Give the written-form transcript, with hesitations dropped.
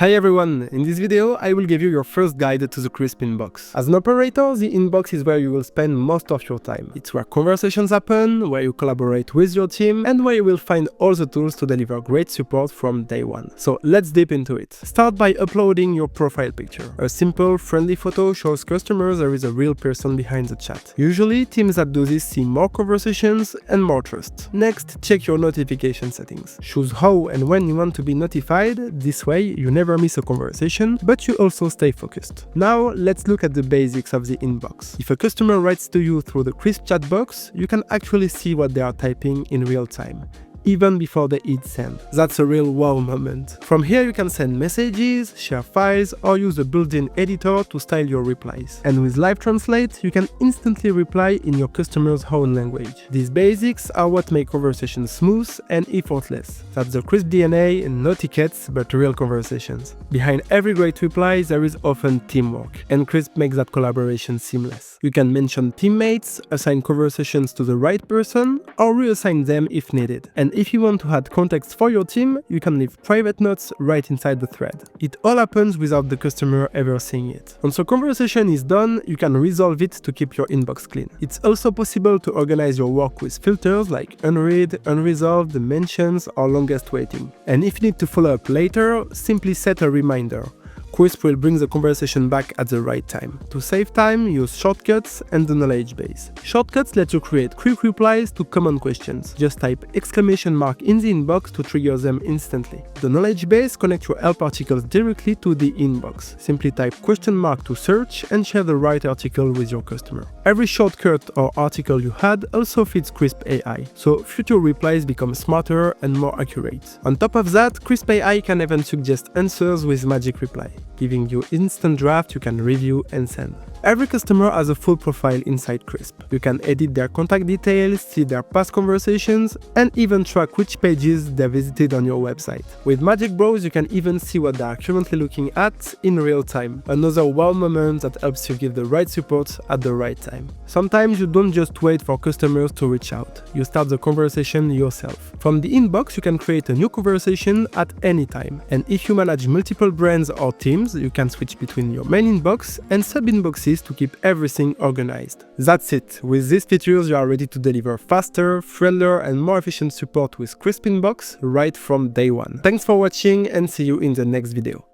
Hi everyone, in this video I will give you your first guide to the Crisp inbox. As an operator, the inbox is where you will spend most of your time. It's where conversations happen, where you collaborate with your team, and where you will find all the tools to deliver great support from day one. So let's dip into it. Start by uploading your profile picture. A simple, friendly photo shows customers there is a real person behind the chat. Usually, teams that do this see more conversations and more trust. Next, check your notification settings. Choose how and when you want to be notified. This way, you never miss a conversation, but you also stay focused. Now, let's look at the basics of the inbox. If a customer writes to you through the Crisp chat box, you can actually see what they are typing in real time, even before they hit send. That's a real wow moment. From here you can send messages, share files, or use a built-in editor to style your replies. And with LiveTranslate, you can instantly reply in your customer's own language. These basics are what make conversations smooth and effortless. That's the Crisp DNA, no tickets, but real conversations. Behind every great reply, there is often teamwork, and Crisp makes that collaboration seamless. You can mention teammates, assign conversations to the right person, or reassign them if needed. And if you want to add context for your team, you can leave private notes right inside the thread. It all happens without the customer ever seeing it. Once a conversation is done, you can resolve it to keep your inbox clean. It's also possible to organize your work with filters like unread, unresolved, mentions, or longest waiting. And if you need to follow up later, simply set a reminder. Crisp will bring the conversation back at the right time. To save time, use shortcuts and the knowledge base. Shortcuts let you create quick replies to common questions. Just type exclamation mark in the inbox to trigger them instantly. The knowledge base connects your help articles directly to the inbox. Simply type question mark to search and share the right article with your customer. Every shortcut or article you add also fits Crisp AI, so future replies become smarter and more accurate. On top of that, Crisp AI can even suggest answers with MagicReply, giving you instant draft you can review and send. Every customer has a full profile inside Crisp. You can edit their contact details, see their past conversations, and even track which pages they visited on your website. With Magic Browse, you can even see what they are currently looking at in real time. Another wow moment that helps you give the right support at the right time. Sometimes you don't just wait for customers to reach out. You start the conversation yourself. From the inbox, you can create a new conversation at any time. And if you manage multiple brands or teams, you can switch between your main inbox and sub-inboxes to keep everything organized. That's it. With these features, you are ready to deliver faster, friendlier, and more efficient support with Crisp Inbox right from day one. Thanks for watching and see you in the next video.